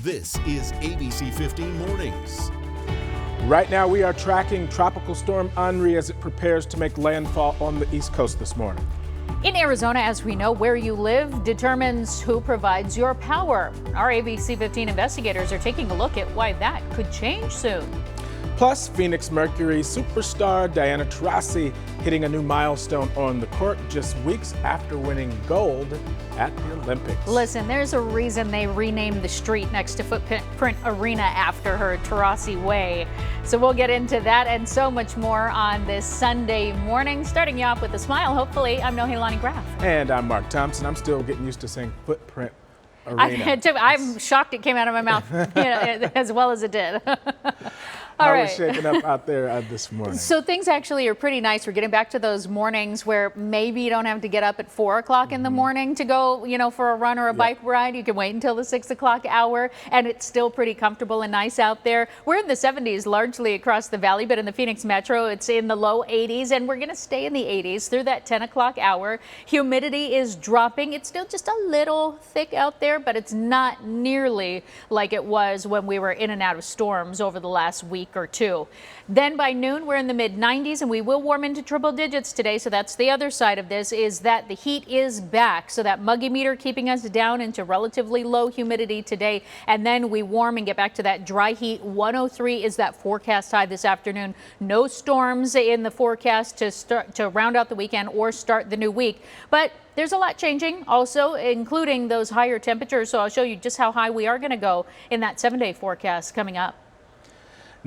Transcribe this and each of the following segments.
This is ABC15 Mornings. Right now we are tracking Tropical Storm HENRI as it prepares to make landfall on the East Coast this morning. In Arizona, as we know, where you live determines who provides your power. Our ABC15 investigators are taking a look at why that could change soon. Plus, Phoenix Mercury superstar Diana Taurasi hitting a new milestone on the court just weeks after winning gold at the Olympics. Listen, there's a reason they renamed the street next to Footprint Arena after her, Taurasi Way. So we'll get into that and so much more on this Sunday morning. Starting you off with a smile, hopefully. I'm Nohelani Graff. And I'm Mark Thompson. I'm still getting used to saying Footprint Arena. I'm shocked it came out of my mouth as well as it did. How are we shaping up out there this morning? So things actually are pretty nice. We're getting back to those mornings where maybe you don't have to get up at 4 o'clock in the morning to go, for a run or a bike ride. You can wait until the 6 o'clock hour, and it's still pretty comfortable and nice out there. We're in the 70s largely across the valley, but in the Phoenix metro, it's in the low 80s, and we're going to stay in the 80s through that 10 o'clock hour. Humidity is dropping. It's still just a little thick out there, but it's not nearly like it was when we were in and out of storms over the last week or two. Then by noon, we're in the mid 90s, and we will warm into triple digits today. So that's the other side of this, is that the heat is back. So that muggy meter keeping us down into relatively low humidity today. And then we warm and get back to that dry heat. 103 is that forecast high this afternoon. No storms in the forecast to round out the weekend or start the new week. But there's a lot changing also, including those higher temperatures. So I'll show you just how high we are going to go in that 7-day forecast coming up.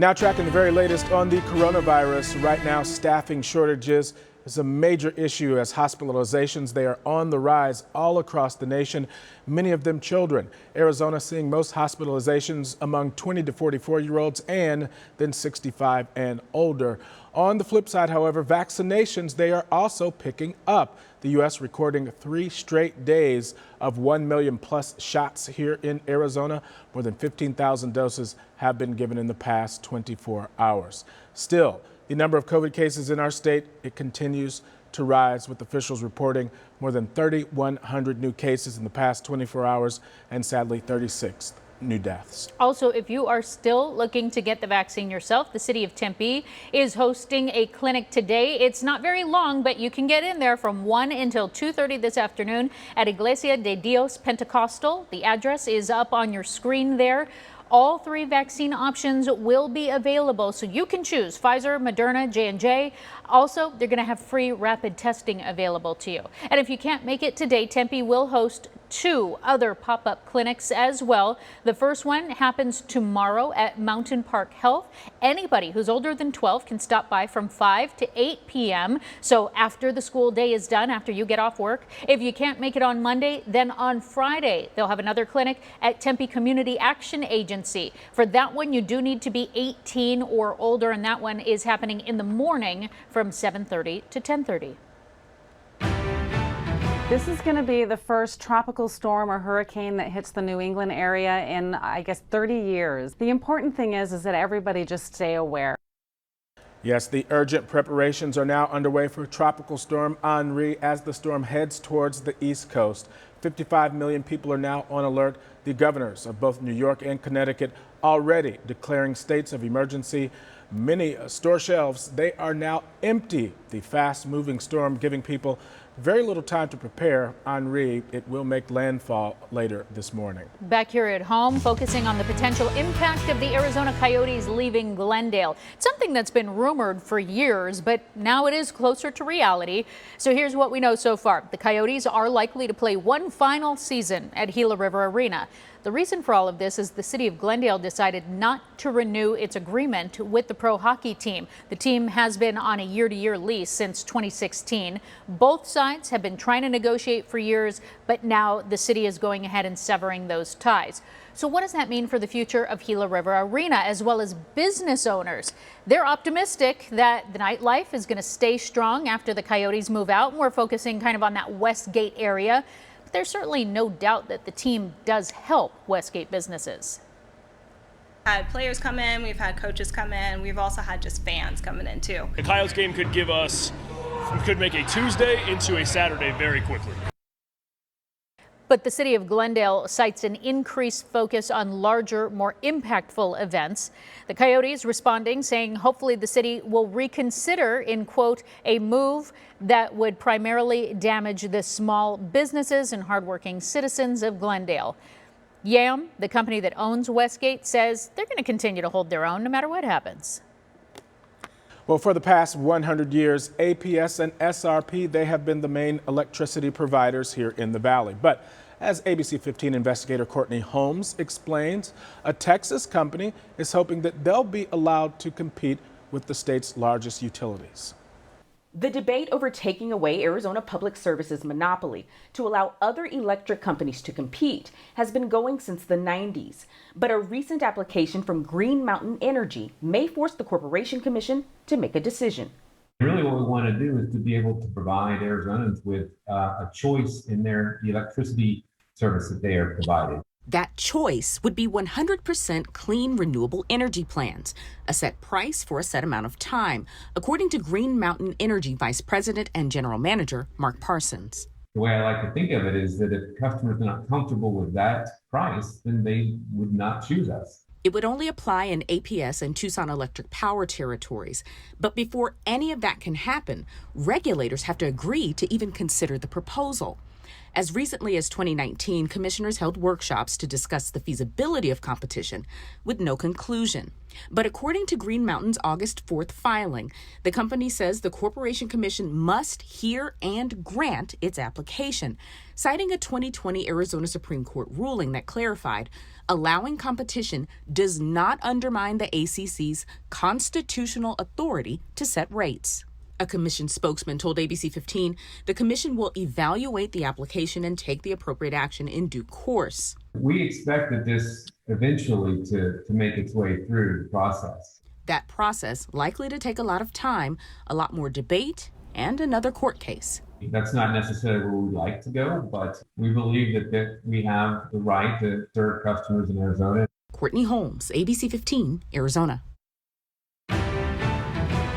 Now tracking the very latest on the coronavirus. Right now, staffing shortages is a major issue as hospitalizations, they are on the rise all across the nation, many of them children. Arizona seeing most hospitalizations among 20 to 44-year-olds and then 65 and older. On the flip side, however, vaccinations, they are also picking up. The U.S. recording 3 straight days of 1 million plus shots here in Arizona. More than 15,000 doses have been given in the past 24 hours. Still, the number of COVID cases in our state, it continues to rise, with officials reporting more than 3,100 new cases in the past 24 hours and sadly 36 new deaths. Also, if you are still looking to get the vaccine yourself, the city of Tempe is hosting a clinic today. It's not very long, but you can get in there from 1 until 2:30 this afternoon at Iglesia de Dios Pentecostal. The address is up on your screen there. All 3 vaccine options will be available, so you can choose Pfizer, Moderna, J&J. Also, they're going to have free rapid testing available to you. And if you can't make it today, Tempe will host 2 other pop-up clinics as well. The first one happens tomorrow at Mountain Park Health. Anybody who's older than 12 can stop by from 5 to 8 p.m. So after the school day is done, after you get off work. If you can't make it on Monday, then on Friday, they'll have another clinic at Tempe Community Action Agency. For that one, you do need to be 18 or older, and that one is happening in the morning from 7:30 to 10:30. This is going to be the first tropical storm or hurricane that hits the New England area in, I guess, 30 years. The important thing is that everybody just stay aware. Yes, the urgent preparations are now underway for Tropical Storm HENRI as the storm heads towards the East Coast. 55 million people are now on alert. The governors of both New York and Connecticut already declaring states of emergency. Many store shelves, they are now empty. The fast-moving storm giving people very little time to prepare. HENRI, it will make landfall later this morning. Back here at home, focusing on the potential impact of the Arizona Coyotes leaving Glendale. It's something that's been rumored for years, but now it is closer to reality. So here's what we know so far. The Coyotes are likely to play one final season at Gila River Arena. The reason for all of this is the city of Glendale decided not to renew its agreement with the pro hockey team. The team has been on a year-to-year lease since 2016. Both sides have been trying to negotiate for years, but now the city is going ahead and severing those ties. So what does that mean for the future of Gila River Arena as well as business owners? They're optimistic that the nightlife is going to stay strong after the Coyotes move out. We're focusing kind of on that Westgate area. There's certainly no doubt that the team does help Westgate businesses. We've had players come in, we've had coaches come in, we've also had just fans coming in too. The Coyotes game could make a Tuesday into a Saturday very quickly. But the city of Glendale cites an increased focus on larger, more impactful events. The Coyotes responding, saying hopefully the city will reconsider, in quote, a move that would primarily damage the small businesses and hardworking citizens of Glendale. Yam, the company that owns Westgate, says they're going to continue to hold their own no matter what happens. Well, for the past 100 years, APS and SRP, they have been the main electricity providers here in the valley. But as ABC 15 investigator Courtney Holmes explains, a Texas company is hoping that they'll be allowed to compete with the state's largest utilities. The debate over taking away Arizona Public Service's monopoly to allow other electric companies to compete has been going since the 90s. But a recent application from Green Mountain Energy may force the Corporation Commission to make a decision. Really what we want to do is to be able to provide Arizonans with a choice in their electricity service that they are provided. That choice would be 100% clean, renewable energy plans, a set price for a set amount of time, according to Green Mountain Energy Vice President and General Manager Mark Parsons. The way I like to think of it is that if customers are not comfortable with that price, then they would not choose us. It would only apply in APS and Tucson Electric Power territories. But before any of that can happen, regulators have to agree to even consider the proposal. As recently as 2019, commissioners held workshops to discuss the feasibility of competition with no conclusion. But according to Green Mountain's August 4th filing, the company says the Corporation Commission must hear and grant its application, citing a 2020 Arizona Supreme Court ruling that clarified allowing competition does not undermine the ACC's constitutional authority to set rates. A commission spokesman told ABC 15 the commission will evaluate the application and take the appropriate action in due course. We expect that this eventually to make its way through the process. That process likely to take a lot of time, a lot more debate, and another court case. That's not necessarily where we'd like to go, but we believe that we have the right to serve customers in Arizona. Courtney Holmes, ABC 15, Arizona.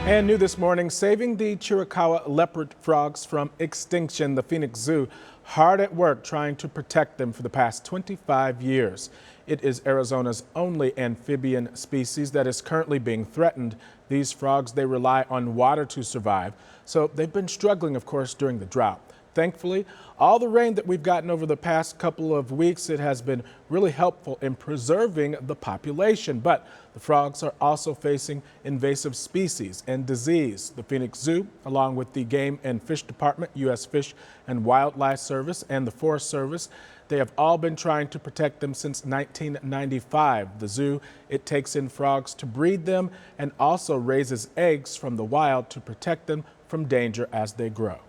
And new this morning, saving the Chiricahua leopard frogs from extinction. The Phoenix Zoo hard at work trying to protect them for the past 25 years. It is Arizona's only amphibian species that is currently being threatened. These frogs, they rely on water to survive, so they've been struggling, of course, during the drought. Thankfully, all the rain that we've gotten over the past couple of weeks, it has been really helpful in preserving the population. But the frogs are also facing invasive species and disease. The Phoenix Zoo, along with the Game and Fish Department, U.S. Fish and Wildlife Service, and the Forest Service, they have all been trying to protect them since 1995. The zoo, it takes in frogs to breed them and also raises eggs from the wild to protect them from danger as they grow.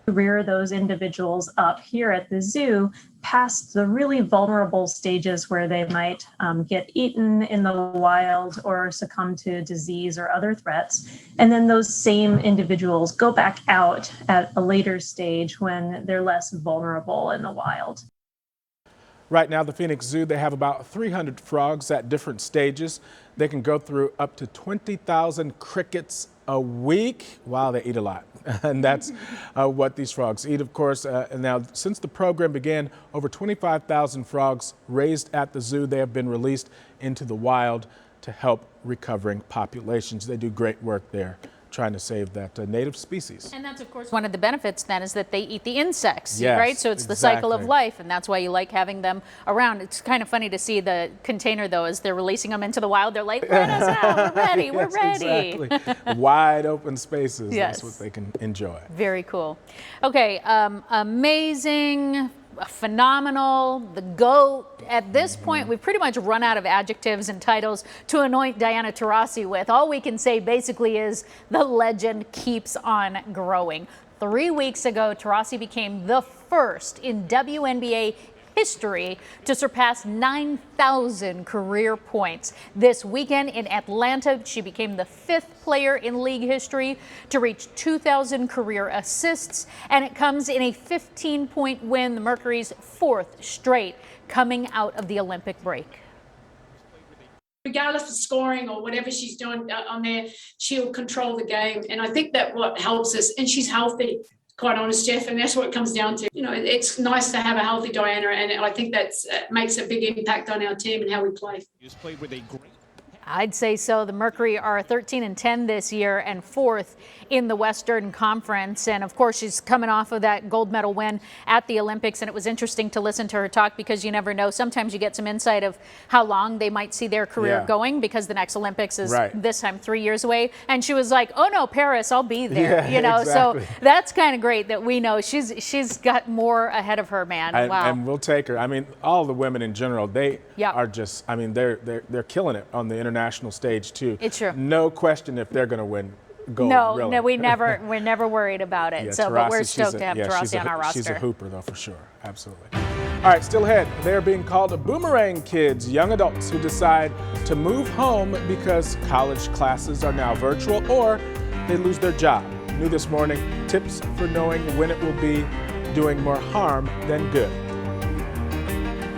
Rear those individuals up here at the zoo past the really vulnerable stages where they might get eaten in the wild or succumb to disease or other threats. And then those same individuals go back out at a later stage when they're less vulnerable in the wild. Right now, the Phoenix Zoo, they have about 300 frogs at different stages. They can go through up to 20,000 crickets a week. Wow, they eat a lot. And that's what these frogs eat, of course. And now, since the program began, over 25,000 frogs raised at the zoo. They have been released into the wild to help recovering populations. They do great work there, trying to save that native species. And that's, of course, one of the benefits then is that they eat the insects, yes, right? So it's the cycle of life, and that's why you like having them around. It's kind of funny to see the container, though, as they're releasing them into the wild. They're like, let us out, we're ready, Yes, we're ready. Exactly. Wide open spaces, Yes. That's what they can enjoy. Very cool. Okay, amazing, phenomenal, the GOAT. At this point, we've pretty much run out of adjectives and titles to anoint Diana Taurasi with. All we can say basically is the legend keeps on growing. 3 weeks ago, Taurasi became the first in WNBA history to surpass 9,000 career points. This weekend in Atlanta, she became the 5th player in league history to reach 2,000 career assists, and it comes in a 15-point win, the Mercury's 4th straight coming out of the Olympic break. Regardless of scoring or whatever she's doing on there, she'll control the game. And I think that what helps us, and she's healthy, quite honest, Jeff, and that's what it comes down to. You know, it's nice to have a healthy Diana, and I think that makes a big impact on our team and how we play. I'd say so. The Mercury are 13-10 this year and 4th in the Western Conference. And of course, she's coming off of that gold medal win at the Olympics. And it was interesting to listen to her talk because you never know. Sometimes you get some insight of how long they might see their career going, because the next Olympics is this time 3 years away. And she was like, oh no, Paris, I'll be there. You know, so that's kind of great that we know she's got more ahead of her, man. And we'll take her. I mean, all the women in general, they are just, I mean, they're killing it on the international stage too. It's true. No question if they're going to win gold. No, really. no, we're never worried about it. Yeah, but we're stoked to have Taurasi on our roster. She's a hooper though, for sure. Absolutely. All right, still ahead. They're being called boomerang kids, young adults who decide to move home because college classes are now virtual or they lose their job. New this morning, tips for knowing when it will be doing more harm than good.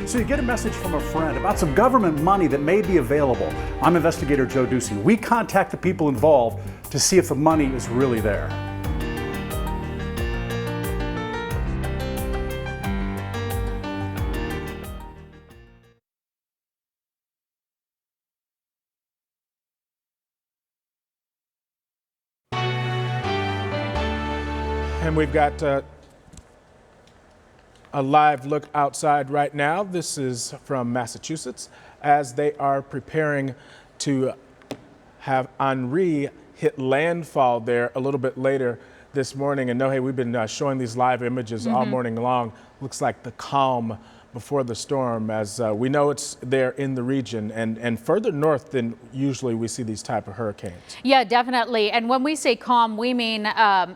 So you get a message from a friend about some government money that may be available. I'm investigator Joe Ducey. We contact the people involved to see if the money is really there. And we've got a live look outside right now. This is from Massachusetts as they are preparing to have HENRI hit landfall there a little bit later this morning. And Nohe, we've been showing these live images all morning long. Looks like the calm before the storm, as we know it's there in the region and further north than usually we see these type of hurricanes. Yeah, definitely. And when we say calm, we mean,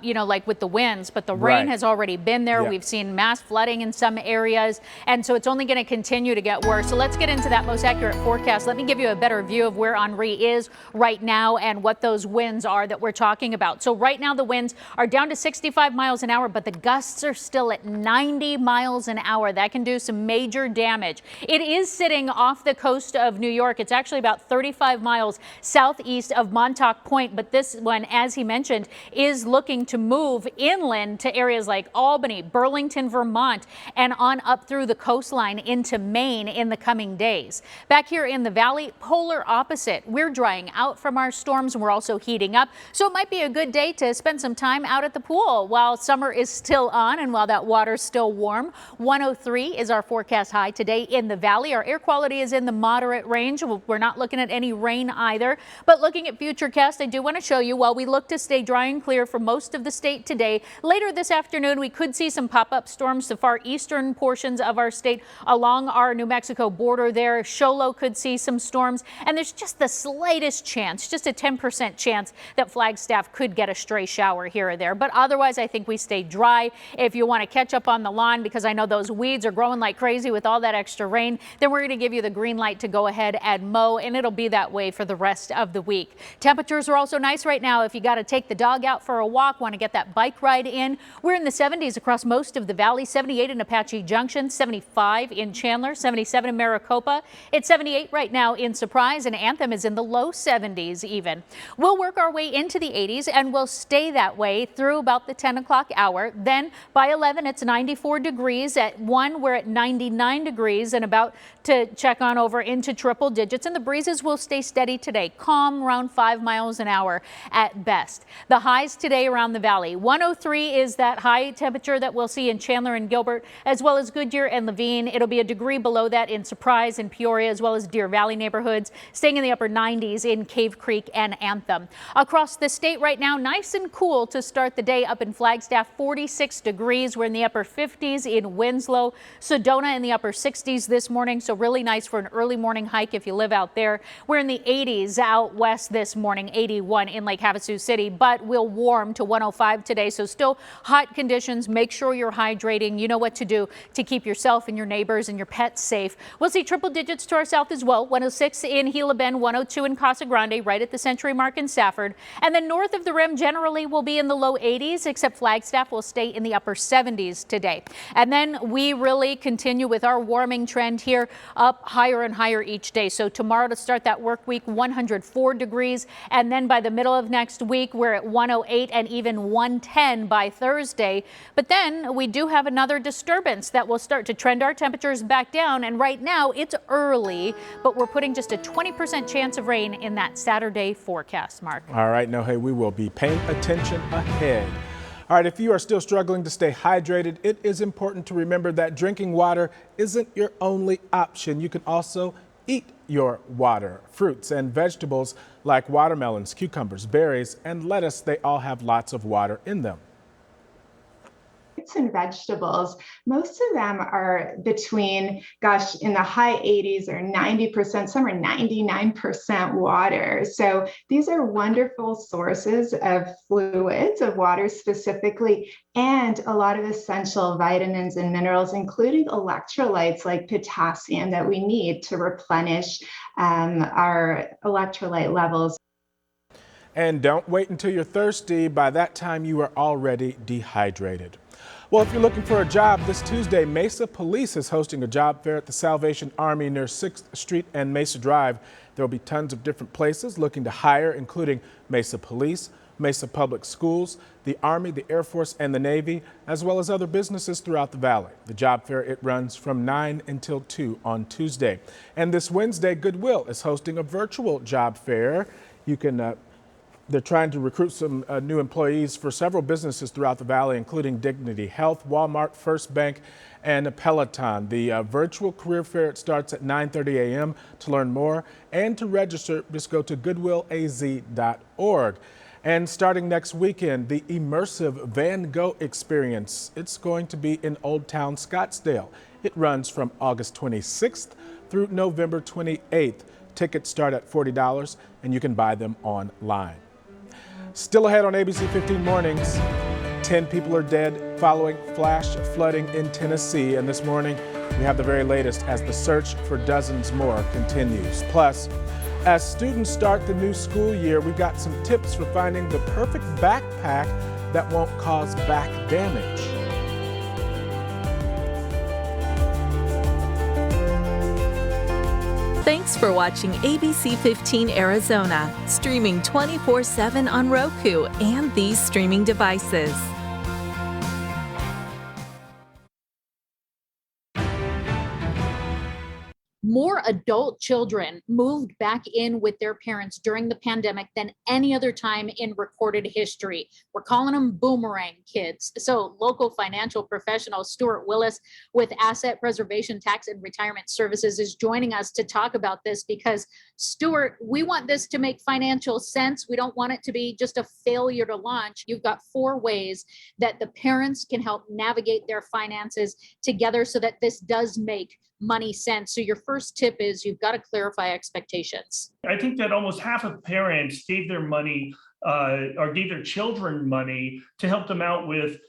you know, like with the winds, but the rain has already been there. We've seen mass flooding in some areas, and so it's only going to continue to get worse. So let's get into that most accurate forecast. Let me give you a better view of where HENRI is right now and what those winds are that we're talking about. So right now the winds are down to 65 miles an hour, but the gusts are still at 90 miles an hour. That can do some major damage. It is sitting off the coast of New York. It's actually about 35 miles southeast of Montauk Point, but this one, as he mentioned, is looking to move inland to areas like Albany, Burlington, Vermont, and on up through the coastline into Maine in the coming days. Back here in the valley, polar opposite. We're drying out from our storms and we're also heating up, so it might be a good day to spend some time out at the pool while summer is still on and while that water's still warm. 103 is our forecast high today in the valley. Our air quality is in the moderate range. We're not looking at any rain either, but looking at Futurecast, I do want to show you while we look to stay dry and clear for most of the state today, later this afternoon we could see some pop-up storms to far eastern portions of our state along our New Mexico border there. Sholo could see some storms, and there's just the slightest chance, just a 10% chance that Flagstaff could get a stray shower here or there, but otherwise I think we stay dry. If you want to catch up on the lawn, because I know those weeds are growing like crazy with all that extra rain, then we're going to give you the green light to go ahead and mow, and it'll be that way for the rest of the week. Temperatures are also nice right now if you got to take the dog out for a walk, want to get that bike ride in. We're in the 70s across most of the valley, 78 in Apache Junction, 75 in Chandler, 77 in Maricopa. It's 78 right now in Surprise, and Anthem is in the low 70s even. We'll work our way into the 80s and we'll stay that way through about the 10 o'clock hour. Then by 11, it's 94 degrees. At 1, we're at 99 degrees and about to check on over into triple digits, and the breezes will stay steady today, calm around 5 miles an hour at best. The highs today around the valley. 103 is that high temperature that we'll see in Chandler and Gilbert, as well as Goodyear and Levine. It'll be a degree below that in Surprise and Peoria, as well as Deer Valley neighborhoods, staying in the upper 90s in Cave Creek and Anthem. Across the state right now, nice and cool to start the day. Up in Flagstaff, 46 degrees. We're in the upper 50s in Winslow. Sedona in the upper 60s this morning, so really nice for an early morning hike if you live out there. We're in the 80s out west this morning, 81 in Lake Havasu City, but we'll warm to 105 today, so still hot conditions. Make sure you're hydrating. You know what to do to keep yourself and your neighbors and your pets safe. We'll see triple digits to our south as well, 106 in Gila Bend, 102 in Casa Grande, right at the Century Mark in Safford. And then north of the rim generally will be in the low 80s, except Flagstaff will stay in the upper 70s today. And then we really continue continue with our warming trend here, up higher and higher each day. So tomorrow to start that work week, 104 degrees. And then by the middle of next week, we're at 108 and even 110 by Thursday. But then we do have another disturbance that will start to trend our temperatures back down. And right now it's early, but we're putting just a 20% chance of rain in that Saturday forecast, Mark. All right, no, hey, we will be paying attention ahead. All right, if you are still struggling to stay hydrated, it is important to remember that drinking water isn't your only option. You can also eat your water. Fruits and vegetables like watermelons, cucumbers, berries, and lettuce, they all have lots of water in them. Fruits and vegetables, most of them are between, in the high 80s or 90%, some are 99% water. So these are wonderful sources of fluids, of water specifically, and a lot of essential vitamins and minerals, including electrolytes like potassium that we need to replenish our electrolyte levels. And don't wait until you're thirsty. By that time, you are already dehydrated. Well, if you're looking for a job, this Tuesday, Mesa Police is hosting a job fair at the Salvation Army near 6th Street and Mesa Drive. There will be tons of different places looking to hire, including Mesa Police, Mesa Public Schools, the Army, the Air Force, and the Navy, as well as other businesses throughout the valley. The job fair, it runs from 9 until 2 on Tuesday. And this Wednesday, Goodwill is hosting a virtual job fair. They're trying to recruit some new employees for several businesses throughout the valley, including Dignity Health, Walmart, First Bank, and Peloton. The virtual career fair, it starts at 9:30 a.m. To learn more and to register, just go to goodwillaz.org. And starting next weekend, the immersive Van Gogh experience, it's going to be in Old Town Scottsdale. It runs from August 26th through November 28th. Tickets start at $40 and you can buy them online. Still ahead on ABC 15 Mornings, 10 people are dead following flash flooding in Tennessee. And this morning, we have the very latest as the search for dozens more continues. Plus, as students start the new school year, we've got some tips for finding the perfect backpack that won't cause back damage. Thanks for watching ABC 15 Arizona, streaming 24/7 on Roku and these streaming devices. More adult children moved back in with their parents during the pandemic than any other time in recorded history. We're calling them boomerang kids. So local financial professional Stuart Willis with Asset Preservation Tax and Retirement Services is joining us to talk about this because, Stuart, we want this to make financial sense. We don't want it to be just a failure to launch. You've got 4 ways that the parents can help navigate their finances together so that this does make money sense. So your first tip is you've got to clarify expectations. I think that almost half of parents gave their money or gave their children money to help them out with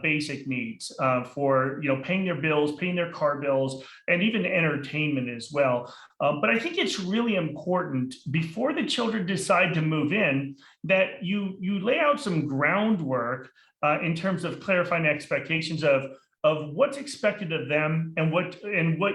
basic needs for paying their bills, paying their car bills, and even entertainment as well. But I think it's really important before the children decide to move in that you lay out some groundwork in terms of clarifying expectations of what's expected of them and what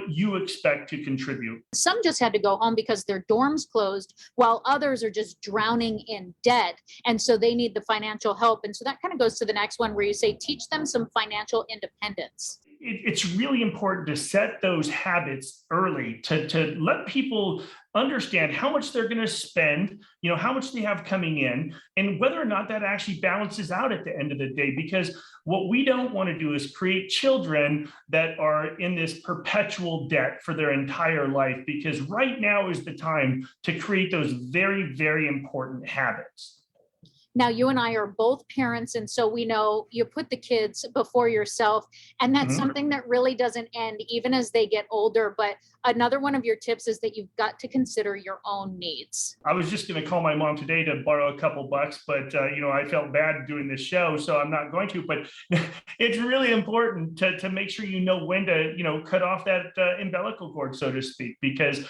you expect to contribute. Some just had to go home because their dorms closed, while others are just drowning in debt. And so they need the financial help. And so that kind of goes to the next one where you say, teach them some financial independence. It's really important to set those habits early to let people understand how much they're going to spend, how much they have coming in, and whether or not that actually balances out at the end of the day. Because what we don't want to do is create children that are in this perpetual debt for their entire life, because right now is the time to create those very, very important habits. Now, you and I are both parents, and so we know you put the kids before yourself, and that's something that really doesn't end even as they get older. But another one of your tips is that you've got to consider your own needs. I was just going to call my mom today to borrow a couple bucks, but I felt bad doing this show, so I'm not going to. But it's really important to make sure you know when to cut off that umbilical cord, so to speak, because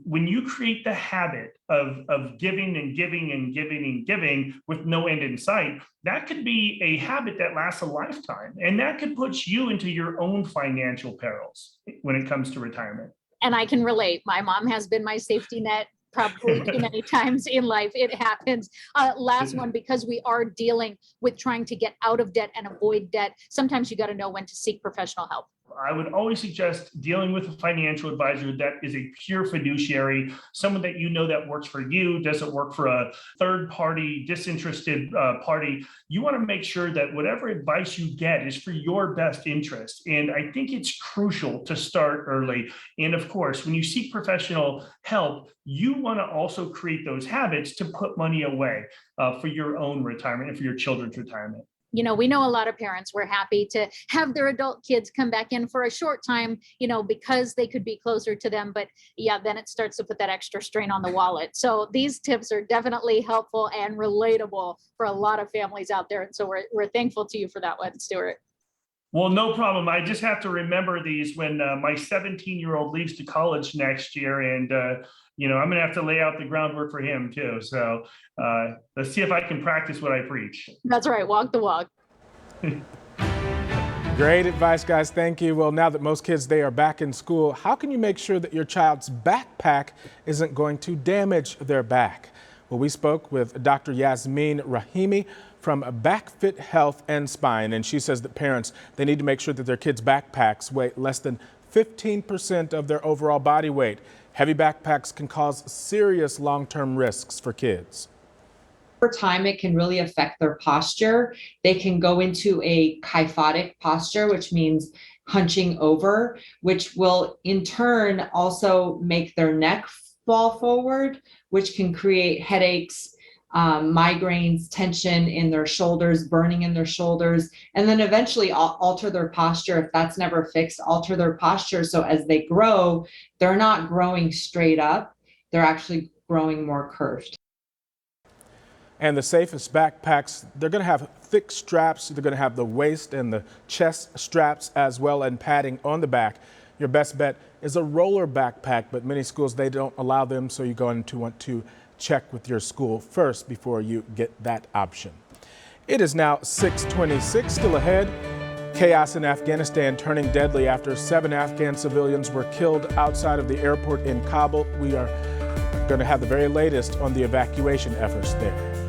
when you create the habit of giving and giving and giving and giving, spending with no end in sight, that could be a habit that lasts a lifetime. And that could put you into your own financial perils when it comes to retirement. And I can relate. My mom has been my safety net probably too many times in life. It happens. Last one, because we are dealing with trying to get out of debt and avoid debt, sometimes you got to know when to seek professional help. I would always suggest dealing with a financial advisor that is a pure fiduciary, someone that you know that works for you, doesn't work for a third party, disinterested party. You want to make sure that whatever advice you get is for your best interest. And I think it's crucial to start early. And of course, when you seek professional help, you want to also create those habits to put money away for your own retirement and for your children's retirement. You know, we know a lot of parents were happy to have their adult kids come back in for a short time, you know, because they could be closer to them. But yeah, then it starts to put that extra strain on the wallet. So these tips are definitely helpful and relatable for a lot of families out there. And so we're thankful to you for that one, Stuart. Well, no problem. I just have to remember these when my 17-year-old leaves to college next year. And, you know, I'm going to have to lay out the groundwork for him, too. So let's see if I can practice what I preach. That's right. Walk the walk. Great advice, guys. Thank you. Well, now that most kids, they are back in school, how can you make sure that your child's backpack isn't going to damage their back? Well, we spoke with Dr. Yasmin Rahimi from BackFit Health and Spine, and she says that parents, they need to make sure that their kids' backpacks weigh less than 15% of their overall body weight. Heavy backpacks can cause serious long-term risks for kids. Over time, it can really affect their posture. They can go into a kyphotic posture, which means hunching over, which will in turn also make their neck fall forward, which can create headaches, migraines, tension in their shoulders, burning in their shoulders, and then eventually alter their posture. If that's never fixed, alter their posture. So as they grow, they're not growing straight up, they're actually growing more curved. And the safest backpacks, they're going to have thick straps. They're going to have the waist and the chest straps as well, and padding on the back. Your best bet is a roller backpack, but many schools, they don't allow them, so you're going to want to check with your school first before you get that option. It is now 6:26, still ahead. Chaos in Afghanistan turning deadly after 7 Afghan civilians were killed outside of the airport in Kabul. We are going to have the very latest on the evacuation efforts there.